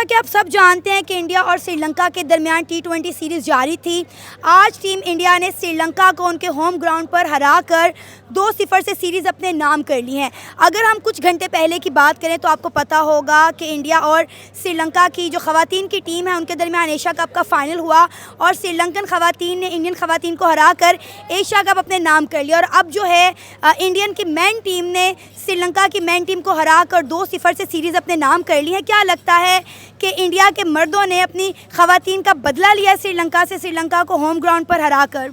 कि आप सब जानते हैं कि इंडिया और श्रीलंका के दरमियान T20 सीरीज़ जारी थी। आज टीम इंडिया ने श्रीलंका को उनके होम ग्राउंड पर हराकर 2-0 से सीरीज़ अपने नाम कर ली है। अगर हम कुछ घंटे पहले की बात करें तो आपको पता होगा कि इंडिया और श्रीलंका की जो ख़वातीन की टीम है उनके दरमियान एशिया कप का फाइनल हुआ और श्रीलंकन ख़वातीन ने इंडियन ख़वातीन को हराकर एशिया कप अपने नाम कर लिया। और अब जो है इंडियन की मेन टीम ने श्रीलंका की मेन टीम को हराकर 2-0 से सीरीज़ अपने नाम कर ली है। क्या लगता है कि इंडिया के मर्दों ने अपनी ख़वातीन का बदला लिया श्रीलंका से, श्रीलंका को होम ग्राउंड पर हराकर?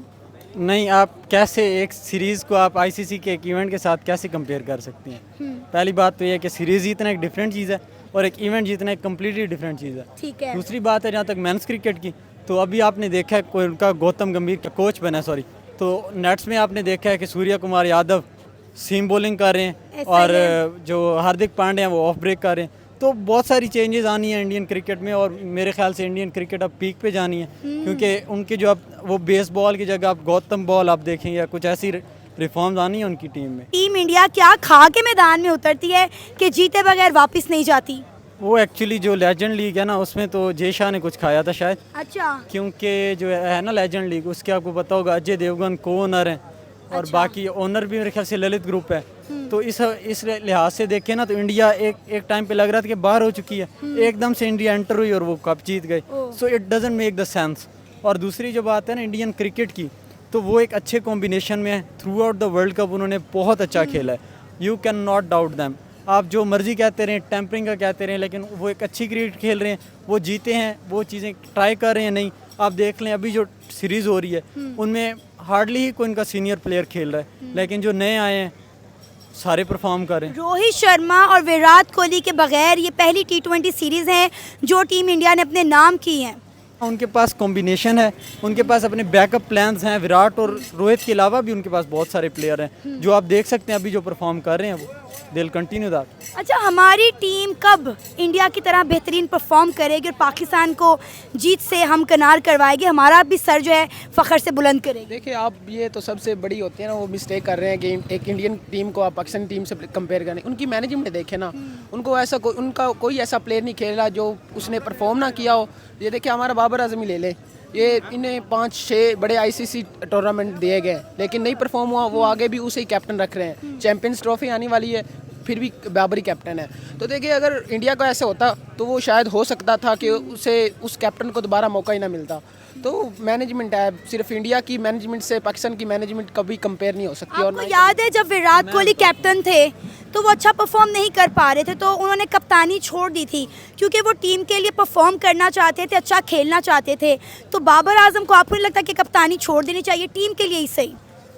नहीं, आप कैसे एक सीरीज़ को आप आईसीसी के एक इवेंट के साथ कैसे कंपेयर कर सकती हैं? पहली बात तो ये है कि सीरीज़ जीतना एक डिफरेंट चीज़ है और एक इवेंट जीतना एक कम्प्लीटली डिफरेंट चीज़ है। ठीक है। दूसरी बात है जहाँ तक मेंस क्रिकेट की, तो अभी आपने देखा है कोई उनका गौतम गंभीर का कोच बना है, तो नेट्स में आपने देखा है कि सूर्य कुमार यादव सीम बॉलिंग कर रहे हैं और जो हार्दिक पांडे हैं वो ऑफ ब्रेक कर रहे हैं। तो बहुत सारी चेंजेस आनी है इंडियन क्रिकेट में और मेरे ख्याल से इंडियन क्रिकेट अब पीक पे जानी है, क्योंकि उनके जो अब वो बेस बॉल की जगह आप गौतम बॉल आप देखेंगे या कुछ ऐसी रिफॉर्म्स आनी है उनकी टीम में। टीम इंडिया क्या खा के मैदान में उतरती है कि जीते बगैर वापस नहीं जाती? वो एक्चुअली जो लेजेंड लीग है ना उसमें तो जय शाह ने कुछ खाया था शायद। अच्छा। क्योंकि जो है ना लेजेंड लीग, उसके आपको पता होगा अजय देवगन को ओनर है और बाकी ओनर भी मेरे ख्याल से ललित ग्रुप है। तो इस लिहाज से देखें ना तो इंडिया एक टाइम पे लग रहा था कि बाहर हो चुकी है, एकदम से इंडिया एंटर हुई और वो कप जीत गए। So it doesn't make the sense. और दूसरी जो बात है ना इंडियन क्रिकेट की, तो वो एक अच्छे कॉम्बिनेशन में है। Through out the world cup उन्होंने बहुत अच्छा खेला है, you can not doubt them. आप जो मर्जी कहते रहें, टेम्परिंग का कहते रहें, लेकिन वो एक अच्छी क्रिकेट खेल रहे हैं, वो जीते हैं, वो चीज़ें ट्राई कर रहे हैं। नहीं, आप देख लें अभी जो सीरीज़ हो रही है उनमें हार्डली ही कोई इनका सीनियर प्लेयर खेल रहा है, लेकिन जो नए आए हैं सारे परफॉर्म कर रहे हैं। रोहित शर्मा और विराट कोहली के बगैर ये पहली T20 सीरीज़ है जो टीम इंडिया ने अपने नाम की है। उनके पास कॉम्बिनेशन है, उनके पास अपने बैकअप प्लान्स हैं। विराट और रोहित के अलावा भी उनके पास बहुत सारे प्लेयर हैं जो आप देख सकते हैं अभी जो परफॉर्म कर रहे हैं, वो दे विल कंटिन्यू दैट। अच्छा, हमारी टीम कब इंडिया की तरह बेहतरीन परफॉर्म करेगी और पाकिस्तान को जीत से हम किनार करवाएगी, हमारा भी सर जो है फ़ख्र से बुलंद करेगी? देखिए, आप ये तो सबसे बड़ी होती है ना, वो मिस्टेक कर रहे हैं कि एक इंडियन टीम को आप पाकिस्तानी टीम से कंपेयर करें। उनकी मैनेजमेंट देखें ना, उनको ऐसा उनका कोई ऐसा प्लेयर नहीं खेला जो उसने परफॉर्म ना किया हो। ये देखिए, हमारा बाबर आजम ही ले ले, ये इन्हें 5-6 बड़े आईसीसी टूर्नामेंट दिए गए लेकिन नहीं परफॉर्म हुआ, वो आगे भी उसे ही कैप्टन रख रहे हैं। चैंपियंस ट्रॉफी आने वाली है, फिर भी बाबर ही कैप्टन है। तो देखिए, अगर इंडिया को ऐसे होता तो वो शायद हो सकता था कि उसे उस कैप्टन को दोबारा मौका ही ना मिलता। तो मैनेजमेंट है, सिर्फ इंडिया की मैनेजमेंट से पाकिस्तान की मैनेजमेंट कभी कंपेयर नहीं हो सकती। आपको याद है जब विराट कोहली कैप्टन थे तो वो अच्छा परफॉर्म नहीं कर पा रहे थे, तो उन्होंने कप्तानी छोड़ दी थी क्योंकि वो टीम के लिए परफॉर्म करना चाहते थे, अच्छा खेलना चाहते थे। तो बाबर आजम को आपको नहीं लगता कि कप्तानी छोड़ देनी चाहिए टीम के लिए ही सही?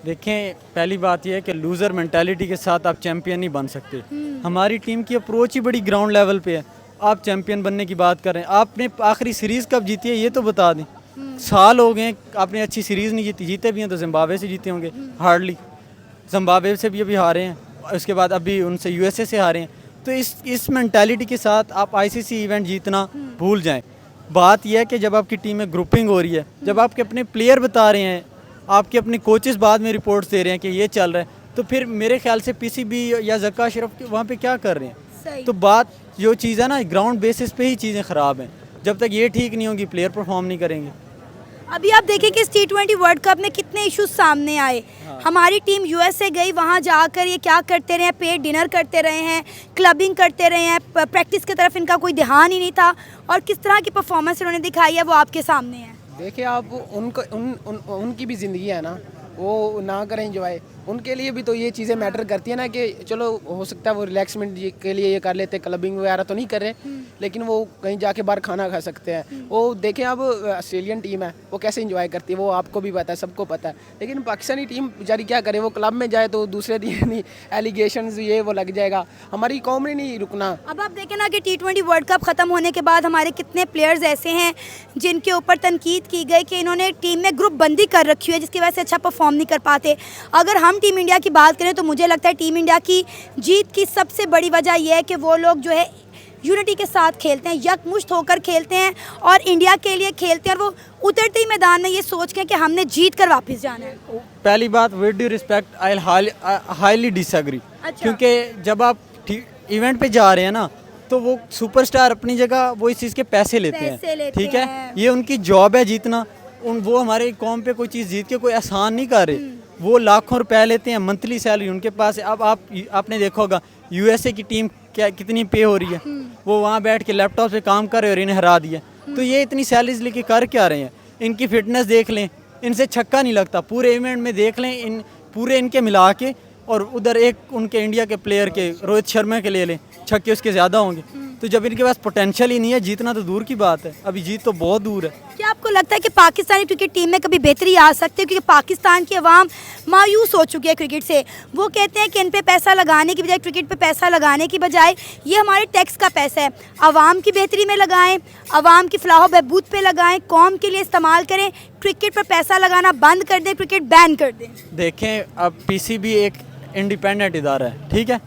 देखें, पहली बात यह है कि लूज़र मेंटालिटी के साथ आप चैंपियन नहीं बन सकते। हमारी टीम की अप्रोच ही बड़ी ग्राउंड लेवल पे है। आप चैंपियन बनने की बात कर रहे हैं, आपने आखिरी सीरीज़ कब जीती है ये तो बता दें। साल हो गए आपने अच्छी सीरीज़ नहीं जीती। जीते भी हैं तो जिम्बाब्वे से जीते होंगे, हार्डली। जिम्बाब्वे से भी अभी हारे हैं, उसके बाद अभी उनसे यूएसए से हारे हैं। तो इस मेंटालिटी के साथ आप आईसीसी इवेंट जीतना भूल जाएं। बात यह है कि जब आपकी टीम में ग्रुपिंग हो रही है, जब आपके अपने प्लेयर बता रहे हैं, आपके अपने कोचेस बाद में रिपोर्ट्स दे रहे हैं कि ये चल रहा है, तो फिर मेरे ख्याल से पीसीबी या ज़क्का अशरफ वहाँ पे क्या कर रहे हैं? तो बात जो चीज़ है ना, ग्राउंड बेसिस पे ही चीज़ें ख़राब हैं। जब तक ये ठीक नहीं होगी, प्लेयर परफॉर्म नहीं करेंगे। अभी आप देखें कि इस T20 वर्ल्ड कप में कितने इश्यूज सामने आए। हमारी टीम यूएसए गई, वहाँ जाकर ये क्या करते रहे हैं, पेड डिनर करते रहे हैं, क्लबिंग करते रहे हैं, प्रैक्टिस की तरफ इनका कोई ध्यान ही नहीं था, और किस तरह की परफॉर्मेंस उन्होंने दिखाई है वो आपके सामने है। देखिए, आप उनकी भी ज़िंदगी है ना, वो ना करें एंजॉय। उनके लिए भी तो ये चीज़ें मैटर करती है ना कि चलो हो सकता है वो रिलैक्समेंट के लिए ये कर लेते, क्लबिंग वगैरह तो नहीं कर रहे, लेकिन वो कहीं जाके बाहर खाना खा सकते हैं। वो देखें, अब ऑस्ट्रेलियन टीम है वो कैसे एंजॉय करती है, वो आपको भी पता है, सबको पता है। लेकिन पाकिस्तानी टीम बेचारी क्या करे, वो क्लब में जाए तो दूसरे दिन एलिगेशंस ये वो लग जाएगा। हमारी कौम ने नहीं रुकना। अब आप देखें ना कि T20 वर्ल्ड कप ख़त्म होने के बाद हमारे कितने प्लेयर्स ऐसे हैं जिनके ऊपर तनकीद की गई कि इन्होंने टीम में ग्रुप बंदी कर रखी है, जिसकी वजह से अच्छा परफॉर्म नहीं कर पाते। अगर हम टीम इंडिया की बात करें तो मुझे लगता है टीम इंडिया की जीत की सबसे बड़ी वजह यह है कि वो लोग जो है यूनिटी के साथ खेलते हैं, यकमुश्त होकर खेलते हैं और इंडिया के लिए खेलते हैं, और वो उतरते ही मैदान में ये सोच के कि हमने जीत कर वापस जाना है। पहली बात, with due respect, I highly disagree. क्योंकि जब आप इवेंट पे जा रहे हैं ना, तो तो वो सुपरस्टार अपनी जगह वो इस चीज़ के पैसे लेते पैसे हैं, लेते ठीक है, हैं। ये उनकी जॉब है जीतना। वो हमारे कौम पे कोई चीज़ जीत के कोई एहसान नहीं कर रहे, वो लाखों रुपए लेते हैं, मंथली सैलरी उनके पास है। अब आपने देखा होगा यूएसए की टीम क्या कितनी पे हो रही है, वो वहाँ बैठ के लैपटॉप से काम कर रहे और इन्हें हरा दिया। तो ये इतनी सैलरीज लेके कर क्या रहे हैं? इनकी फिटनेस देख लें, इनसे छक्का नहीं लगता पूरे इवेंट में, देख लें इन पूरे इनके मिला के, और उधर एक उनके इंडिया के प्लेयर के रोहित शर्मा के ले लें, छक्के उसके ज़्यादा होंगे। तो जब इनके पास पोटेंशियल ही नहीं है, जीतना तो दूर की बात है, अभी जीत तो बहुत दूर है। क्या आपको लगता है कि पाकिस्तानी क्रिकेट टीम में कभी बेहतरी आ सकती है? क्योंकि पाकिस्तान की आवाम मायूस हो चुकी है क्रिकेट से। वो कहते हैं कि इन पे पैसा लगाने की बजाय, क्रिकेट पे पैसा लगाने की बजाय, ये हमारे टैक्स का पैसा है, आवाम की बेहतरी में लगाएं, आवाम की फलाह बहबूद पे लगाएं, कौम के लिए इस्तेमाल करें, क्रिकेट पर पैसा लगाना बंद कर दें, क्रिकेट बैन कर दें। देखें, अब पीसीबी एक इंडिपेंडेंट इदारा है, ठीक है,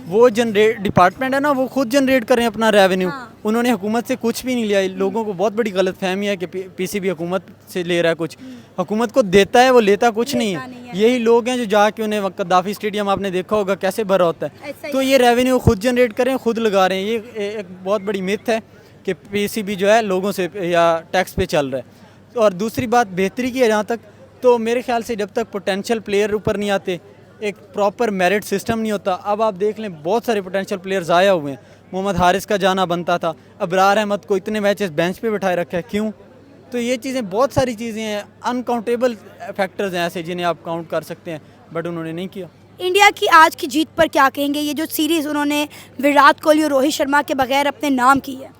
वो जनरेट डिपार्टमेंट है ना, वो खुद जनरेट करें अपना रेवेन्यू। उन्होंने हुकूमत से कुछ भी नहीं लिया। लोगों को बहुत बड़ी गलतफहमी है कि पीसीबी हुकूमत से ले रहा है कुछ, हुकूमत को देता है, वो लेता कुछ नहीं है। यही लोग हैं जो जाके उन्हें कद्दाफी स्टेडियम आपने देखा होगा कैसे भरा होता है। तो ये रेवेन्यू खुद जनरेट करें, खुद लगा रहे हैं। ये एक बहुत बड़ी मिथ है कि पीसीबी जो है लोगों से या टैक्स पे चल रहा है। और दूसरी बात बेहतरी की है जहाँ तक, तो मेरे ख्याल से जब तक पोटेंशियल प्लेयर ऊपर नहीं आते, एक प्रॉपर मेरिट सिस्टम नहीं होता। अब आप देख लें बहुत सारे पोटेंशियल प्लेयर्स आए हुए हैं। मोहम्मद हारिस का जाना बनता था, अबरार अहमद को इतने मैचेस बेंच पे बिठाए रखा है, क्यों? तो ये चीज़ें, बहुत सारी चीज़ें हैं, अनकाउंटेबल फैक्टर्स हैं ऐसे जिन्हें आप काउंट कर सकते हैं, बट उन्होंने नहीं किया। इंडिया की आज की जीत पर क्या कहेंगे? ये जो सीरीज़ उन्होंने विराट कोहली और रोहित शर्मा के बगैर अपने नाम की है।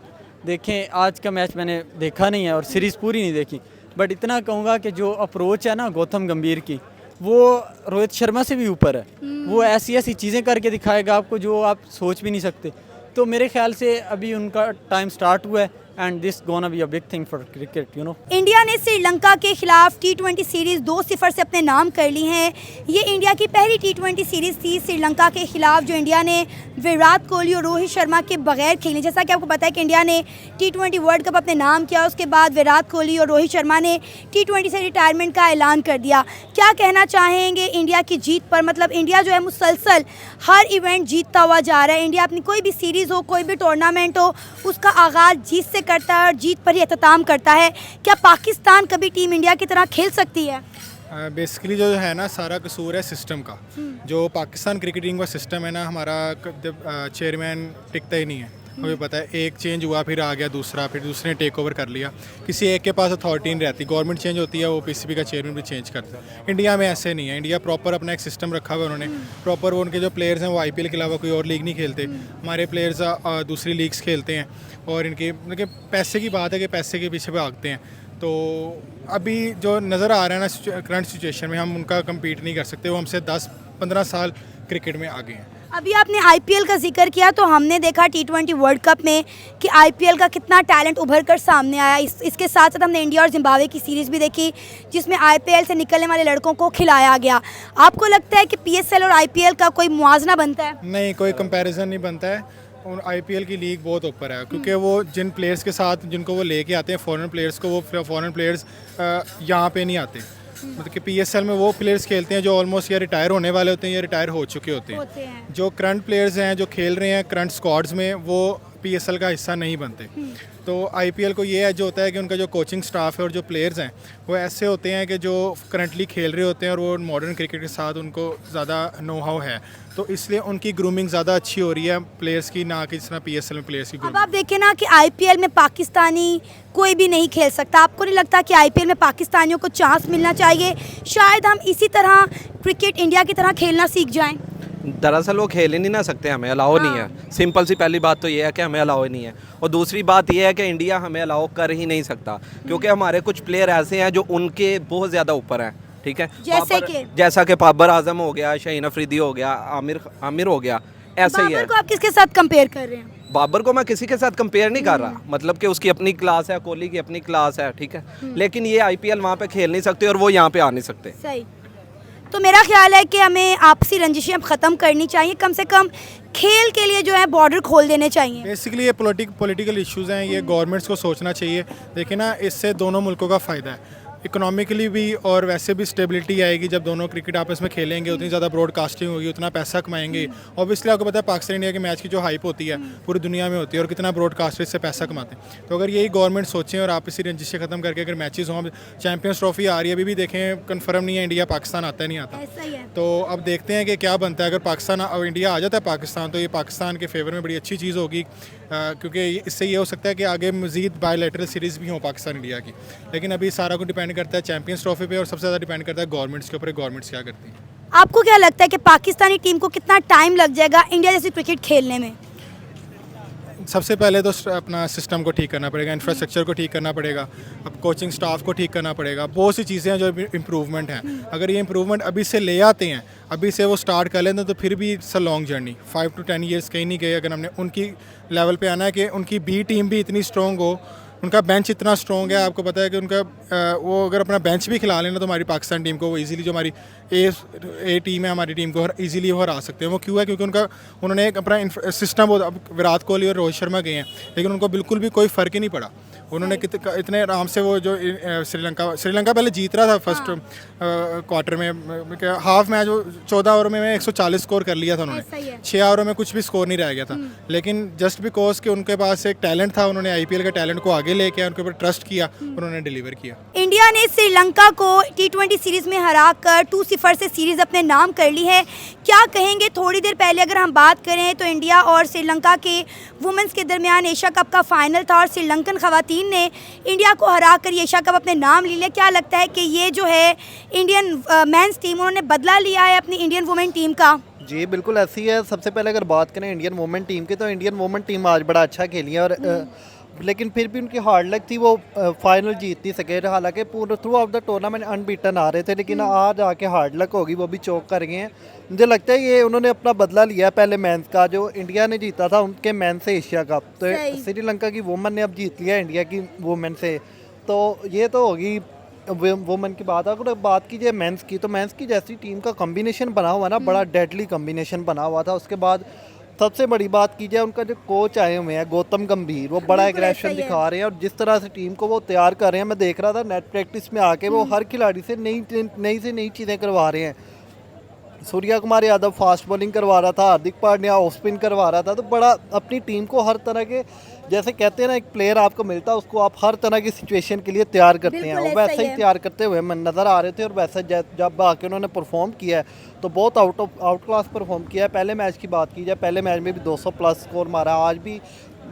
देखें, आज का मैच मैंने देखा नहीं है और सीरीज़ पूरी नहीं देखी, बट इतना कहूँगा कि जो अप्रोच है ना गौतम गंभीर की, वो रोहित शर्मा से भी ऊपर है। वो ऐसी ऐसी चीज़ें करके दिखाएगा आपको जो आप सोच भी नहीं सकते। तो मेरे ख्याल से अभी उनका टाइम स्टार्ट हुआ है, and this gonna be a big thing for cricket, you know. India ने श्रीलंका के खिलाफ T20 सीरीज़ 2-0 से अपने नाम कर ली है। ये इंडिया की पहली T20 सीरीज़ थी श्रीलंका के खिलाफ जो इंडिया ने विराट कोहली और रोहित शर्मा के बगैर खेली। जैसा कि आपको पता है कि इंडिया ने T20 वर्ल्ड कप अपने नाम किया, उसके बाद विराट कोहली और रोहित शर्मा ने T20 से रिटायरमेंट का ऐलान कर दिया। क्या कहना चाहेंगे इंडिया की जीत पर? मतलब इंडिया जो है मुसलसल हर इवेंट जीतता हुआ जा रहा है। इंडिया अपनी कोई भी सीरीज़ हो, कोई भी टूर्नामेंट हो, उसका आगाज़ जीत से करता है और जीत पर ही अख्ताम करता है। क्या पाकिस्तान कभी टीम इंडिया की तरह खेल सकती है? बेसिकली जो है ना, सारा कसूर है सिस्टम का। जो पाकिस्तान क्रिकेट टीम का सिस्टम है ना, हमारा चेयरमैन टिकता ही नहीं है। हमें पता है, एक चेंज हुआ, फिर आ गया दूसरा, फिर दूसरे ने टेक ओवर कर लिया। किसी एक के पास अथॉरिटी नहीं रहती, गवर्नमेंट चेंज होती है, वो पीसीबी का चेयरमैन भी चेंज करता है। इंडिया में ऐसे नहीं है। इंडिया प्रॉपर अपना एक सिस्टम रखा हुआ है उन्होंने, प्रॉपर। वो उनके जो प्लेयर्स हैं वो आईपीएल के अलावा कोई और लीग नहीं खेलते। हमारे प्लेयर्स दूसरी लीग्स खेलते हैं, और इनके पैसे की बात है कि पैसे के पीछे भागते हैं। तो अभी जो नज़र आ रहा है ना करंट सिचुएशन में, हम उनका कम्पीट नहीं कर सकते। वो हमसे 10-15 साल क्रिकेट में आगे हैं। अभी आपने आईपीएल का जिक्र किया, तो हमने देखा T20 वर्ल्ड कप में कि आईपीएल का कितना टैलेंट उभर कर सामने आया। इसके साथ साथ हमने इंडिया और जिम्बाब्वे की सीरीज़ भी देखी, जिसमें आईपीएल से निकलने वाले लड़कों को खिलाया गया। आपको लगता है कि पीएसएल और आईपीएल का कोई मुआवजा बनता है? नहीं, कोई कंपैरिजन नहीं बनता है। और आईपीएल की लीग बहुत ऊपर है, क्योंकि वो जिन प्लेयर्स के साथ जिनको वो लेके आते हैं फॉरेन प्लेयर्स को, वो फॉरेन प्लेयर्स यहाँ पे नहीं आते। मतलब कि पीएसएल में वो प्लेयर्स खेलते हैं जो ऑलमोस्ट या रिटायर होने वाले होते हैं या रिटायर हो चुके होते हैं। जो करंट प्लेयर्स हैं जो खेल रहे हैं करंट स्क्वाड्स में, वो पीएसएल का हिस्सा नहीं बनते। तो आईपीएल को ये जो होता है कि उनका जो कोचिंग स्टाफ है और जो प्लेयर्स हैं वो ऐसे होते हैं कि जो करंटली खेल रहे होते हैं, और वो मॉडर्न क्रिकेट के साथ उनको ज़्यादा नो हाउ है, तो इसलिए उनकी ग्रूमिंग ज़्यादा अच्छी हो रही है प्लेयर्स की, ना कि जिस तरह पीएसएल में प्लेयर्स की। अब आप देखें ना कि आईपीएल में पाकिस्तानी कोई भी नहीं खेल सकता। आपको नहीं लगता कि आईपीएल में पाकिस्तानियों को चांस मिलना चाहिए? शायद हम इसी तरह क्रिकेट इंडिया की तरह खेलना सीख जाएं। दरअसल वो खेल ही नहीं ना सकते, हमें अलाउ नहीं है। सिंपल सी पहली बात तो ये है कि हमें अलाउ ही नहीं है, और दूसरी बात ये है कि इंडिया हमें अलाउ कर ही नहीं सकता, क्योंकि हमारे कुछ प्लेयर ऐसे हैं जो उनके बहुत ज़्यादा ऊपर हैं। ठीक है, जैसा कि बाबर आजम हो गया, शाहीन अफरीदी हो गया, आमिर हो गया, ऐसे ही है। बाबर को आप किसके साथ कंपेयर कर रहे हैं? बाबर को मैं किसी के साथ कंपेयर नहीं कर रहा, मतलब कि उसकी अपनी क्लास है, कोहली की अपनी क्लास है, ठीक है, लेकिन ये आईपीएल वहाँ पे खेल नहीं सकते और वो यहाँ पे आ नहीं सकते। सही। तो मेरा ख्याल है कि हमें आपसी रंजिशें अब ख़त्म करनी चाहिए, कम से कम खेल के लिए जो है बॉर्डर खोल देने चाहिए। बेसिकली ये पॉलिटिकल इश्यूज़ हैं, ये गवर्नमेंट्स को सोचना चाहिए। देखिए ना, इससे दोनों मुल्कों का फ़ायदा है। इकोनॉमिकली भी और वैसे भी स्टेबिलिटी आएगी जब दोनों क्रिकेट आपस में खेलेंगे, उतनी ज़्यादा ब्रॉडकास्टिंग होगी, उतना पैसा कमाएंगे। ऑब्वियसली आपको पता है पाकिस्तान इंडिया के मैच की जो हाइप होती है पूरी दुनिया में होती है और कितना ब्रॉडकास्टर इससे पैसा कमाते हैं। तो अगर यही गवर्नमेंट सोचें और आपसी रंजिशें ख़त्म करके अगर मैचेस हों, चैम्पियंस ट्रॉफी आ रही है, अभी भी देखें कंफर्म नहीं है इंडिया पाकिस्तान आता है नहीं आता। ऐसा ही है। तो अब देखते हैं कि क्या बनता है। अगर पाकिस्तान और इंडिया आ जाता है पाकिस्तान, तो ये पाकिस्तान के फेवर में बड़ी अच्छी चीज़ होगी, क्योंकि इससे ये हो सकता है कि आगे मज़ीद बायलैटरल सीरीज़ भी हों पाकिस्तान इंडिया की। लेकिन अभी सारा कुछ डिपेंड करता है चैम्पियंस ट्रॉफी पे और सबसे ज़्यादा डिपेंड करता है गवर्नमेंट्स के ऊपर, गवर्नमेंट्स क्या करती हैं। आपको क्या लगता है कि पाकिस्तानी टीम को कितना टाइम लग जाएगा इंडिया जैसी क्रिकेट खेलने में? सबसे पहले तो अपना सिस्टम को ठीक करना पड़ेगा, इंफ्रास्ट्रक्चर को ठीक करना पड़ेगा, अब कोचिंग स्टाफ को ठीक करना पड़ेगा। बहुत सी चीज़ें हैं जो इम्प्रूवमेंट हैं। अगर ये इम्प्रूवमेंट अभी से ले आते हैं, अभी से वो स्टार्ट कर लेते हैं, तो फिर भी it's a long journey, 5 to 10 years कहीं नहीं गए। अगर हमने उनकी लेवल पे आना है कि उनकी बी टीम भी इतनी स्ट्रॉन्ग हो, उनका बेंच इतना स्ट्रॉन्ग है, आपको पता है कि उनका वो अगर अपना बेंच भी खिला लेना तो हमारी पाकिस्तान टीम को वो इजीली, जो हमारी ए टीम है हमारी टीम को इजीली वो हरा सकते हैं। वो क्यों है? क्योंकि उन्होंने एक अपना सिस्टम, अब विराट कोहली और रोहित शर्मा गए हैं लेकिन उनको बिल्कुल भी कोई फ़र्क ही नहीं पड़ा। उन्होंने इतने आराम से वो जो श्रीलंका पहले जीत रहा था फर्स्ट क्वार्टर में, हाफ मैच 14 ओवर में 140 स्कोर कर लिया था उन्होंने, 6 ओवर में कुछ भी स्कोर नहीं रह गया था। लेकिन जस्ट बिकॉज कि उनके पास एक टैलेंट था, उन्होंने आईपीएल के टैलेंट को आगे लेके उनके ऊपर ट्रस्ट किया, उन्होंने डिलीवर किया। इंडिया ने श्रीलंका को T20 सीरीज में हराकर 2-0 से सीरीज अपने नाम कर ली है। क्या कहेंगे? थोड़ी देर पहले अगर हम बात करें तो इंडिया और श्रीलंका के वुमेंस के दरमियान एशिया कप का फाइनल था और श्रीलंकन खवातीन ने इंडिया को हराकर एशिया कप अपने नाम ले लिया। क्या लगता है कि ये जो है इंडियन मेंस टीम, उन्होंने बदला लिया है अपनी इंडियन वुमेन टीम का? जी बिल्कुल ऐसी है। सबसे पहले अगर बात करें इंडियन वुमेन टीम की, तो इंडियन वुमेन टीम आज बड़ा अच्छा खेली है और लेकिन फिर भी उनकी हार्ड लक थी, वो फाइनल जीत नहीं सके। हालांकि पूरे throughout the tournament unbeaten आ रहे थे, लेकिन आज आके हार्ड लक होगी, वो भी चौक कर गए हैं। मुझे लगता है ये उन्होंने अपना बदला लिया पहले मेंस का, जो इंडिया ने जीता था उनके मेंस से एशिया कप, तो श्रीलंका की वुमेन ने अब जीत लिया इंडिया की वुमेन से। तो ये तो होगी वुमेन की बात। अगर बात कीजिए मेंस की, तो मेंस की जैसी टीम का कॉम्बिनेशन बना हुआ ना, बड़ा डेडली कॉम्बिनेशन बना हुआ था। उसके बाद सबसे बड़ी बात की जाए, उनका जो कोच आए हुए हैं गौतम गंभीर, वो बड़ा एग्रेशन दिखा रहे हैं और जिस तरह से टीम को वो तैयार कर रहे हैं, मैं देख रहा था नेट प्रैक्टिस में आके वो हर खिलाड़ी से नई चीज़ें करवा रहे हैं। सूर्या कुमार यादव फास्ट बॉलिंग करवा रहा था, हार्दिक पांड्या ऑफ स्पिन करवा रहा था। तो बड़ा अपनी टीम को हर तरह के, जैसे कहते हैं ना, एक प्लेयर आपको मिलता है उसको आप हर तरह की सिचुएशन के लिए तैयार करते हैं, और वैसा ही तैयार करते हुए नज़र आ रहे थे। और वैसा जब आके उन्होंने परफॉर्म किया है तो बहुत आउट क्लास परफॉर्म किया है। पहले मैच की बात की जाए, पहले मैच में भी 200 प्लस स्कोर मारा। आज भी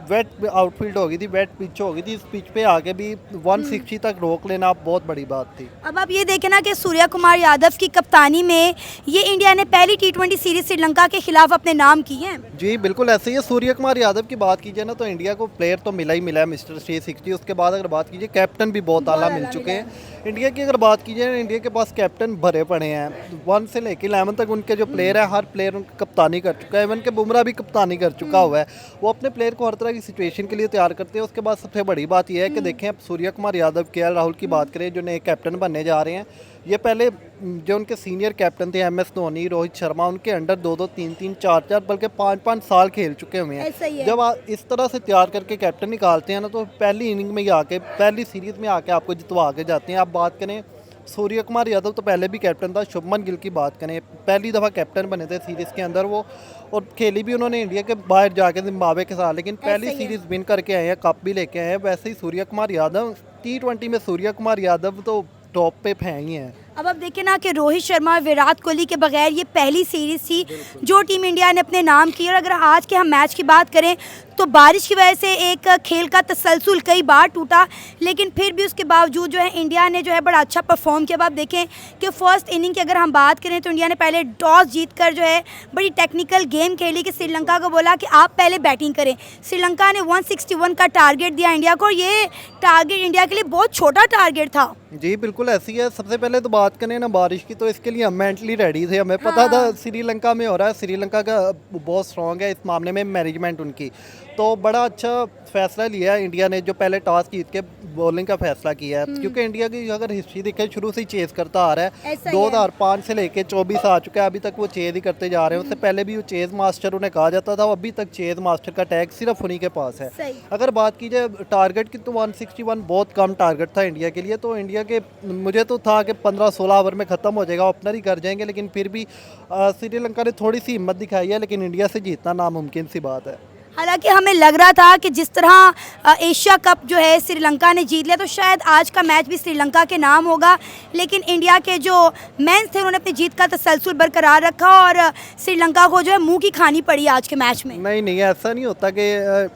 वेट आउटफील्ड हो गई थी, वेट पिच हो गई थी, इस पिच पे आके भी 160 तक रोक लेना बहुत बड़ी बात थी। अब आप ये देखें ना कि सूर्या कुमार यादव की कप्तानी में ये इंडिया ने पहली T20 सीरीज श्रीलंका के खिलाफ अपने नाम की है। जी बिल्कुल ऐसे ही है। सूर्या कुमार यादव की बात कीजिए ना, तो इंडिया को प्लेयर तो मिला ही मिला है, मिस्टर 360। उसके बाद अगर बात कीजिए, कैप्टन भी बहुत आला मिल चुके हैं इंडिया की। अगर बात कीजिए, इंडिया के पास कैप्टन भरे पड़े हैं, 1 से लेकर 11 तक उनके जो प्लेयर है, हर प्लेयर उनकी कप्तानी कर चुका है। इवन के बुमराह भी कप्तानी कर चुका हुआ है। वो अपने प्लेयर को हर तरह की सिचुएशन के लिए तैयार करते हैं। उसके बाद सबसे बड़ी बात यह है कि देखें, अब सूर्या कुमार यादव, KL राहुल की बात करें, जो नए कैप्टन बनने जा रहे हैं, ये पहले जो उनके सीनियर कैप्टन थे MS धोनी, रोहित शर्मा, उनके अंडर 2-2, 3-3, 4-4 बल्कि 5-5 साल खेल चुके हुए हैं। जब आप इस तरह से तैयार करके कैप्टन निकालते हैं ना, तो पहली इनिंग में ही आके, पहली सीरीज़ में आके आपको जितवा के जाते हैं। आप बात करें सूर्या कुमार यादव, तो पहले भी कैप्टन था। शुभमन गिल की बात करें, पहली दफ़ा कैप्टन बने थे सीरीज़ के अंदर वो, और खेली भी उन्होंने इंडिया के बाहर जाके जिम्बाब्वे के साथ, लेकिन पहली सीरीज़ विन करके आए हैं, कप भी लेके आए हैं। वैसे ही सूर्या कुमार यादव, T20 में सूर्या कुमार यादव तो टॉप पे हैं ही हैं। अब आप देखें ना कि रोहित शर्मा और विराट कोहली के बगैर ये पहली सीरीज़ थी जो टीम इंडिया ने अपने नाम की। और अगर आज के हम मैच की बात करें तो बारिश की वजह से एक खेल का तसलसल कई बार टूटा, लेकिन फिर भी उसके बावजूद जो है इंडिया ने जो है बड़ा अच्छा परफॉर्म किया। अब आप देखें कि फर्स्ट इनिंग की अगर हम बात करें तो इंडिया ने पहले टॉस जीतकर जो है बड़ी टेक्निकल गेम खेली कि श्रीलंका को बोला कि आप पहले बैटिंग करें। श्रीलंका ने 161 का टारगेट दिया इंडिया को, और ये टारगेट इंडिया के लिए बहुत छोटा टारगेट था। जी बिल्कुल ऐसी है। सबसे पहले तो बात करें ना बारिश की, तो इसके लिए हम मेंटली रेडी थे। हमें पता था श्रीलंका में हो रहा है, श्रीलंका का बहुत स्ट्रॉन्ग है इस मामले में मैनेजमेंट उनकी। तो बड़ा अच्छा फैसला लिया है इंडिया ने, जो पहले टॉस जीत के बॉलिंग का फैसला किया है, क्योंकि इंडिया की अगर हिस्ट्री देखें शुरू से ही चेज करता आ रहा है। ऐसा ही है। 2005 से लेके 24 आ चुका है, अभी तक वो चेज ही करते जा रहे हैं। उससे पहले भी वो चेज मास्टर उन्हें कहा जाता था, अभी तक चेज मास्टर का टैग सिर्फ उन्हीं के पास है। सही। अगर बात की जाए टारगेट की, तो 161 बहुत कम टारगेट था इंडिया के लिए। तो इंडिया के मुझे तो था कि 15-16 ओवर में ख़त्म हो जाएगा, ओपनर ही कर जाएंगे, लेकिन फिर भी श्रीलंका ने थोड़ी सी हिम्मत दिखाई है, लेकिन इंडिया से जीतना नामुमकिन सी बात है। हालांकि हमें लग रहा था कि जिस तरह एशिया कप जो है श्रीलंका ने जीत लिया, तो शायद आज का मैच भी श्रीलंका के नाम होगा, लेकिन इंडिया के जो मेंस थे उन्होंने अपनी जीत का तसलसल बरकरार रखा और श्रीलंका को जो है मुंह की खानी पड़ी आज के मैच में। नहीं, ऐसा नहीं होता कि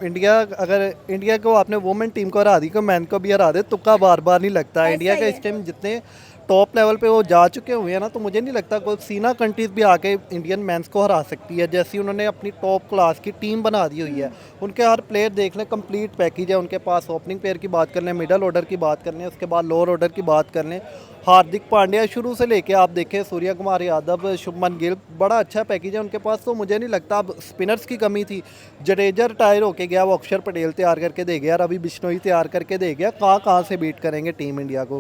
इंडिया को आपने वुमेन टीम को हरा दी, को मैन को भी हरा दे, तुक्का बार बार नहीं लगता। ऐसा इंडिया ही का है। इस टाइम जितने टॉप लेवल पे वो जा चुके हुए हैं ना, तो मुझे नहीं लगता कोई सीना कंट्रीज भी आके इंडियन मैंस को हरा सकती है। जैसी उन्होंने अपनी टॉप क्लास की टीम बना दी हुई है, उनके हर प्लेयर देख लें, कंप्लीट पैकेज है उनके पास। ओपनिंग प्लेयर की बात कर लें, मिडल ऑर्डर की बात कर लें, उसके बाद लोअर ऑर्डर की बात कर लें, हार्दिक पांड्या शुरू से लेके आप देखें, सूर्य कुमार यादव, शुभमन गिल, बड़ा अच्छा पैकेज है उनके पास। तो मुझे नहीं लगता अब स्पिनर्स की कमी थी। जडेजा रिटायर होके गया, वो अक्षर पटेल तैयार करके दे गया, रवि बिश्नोई तैयार करके दे गया, कहाँ से बीट करेंगे टीम इंडिया को।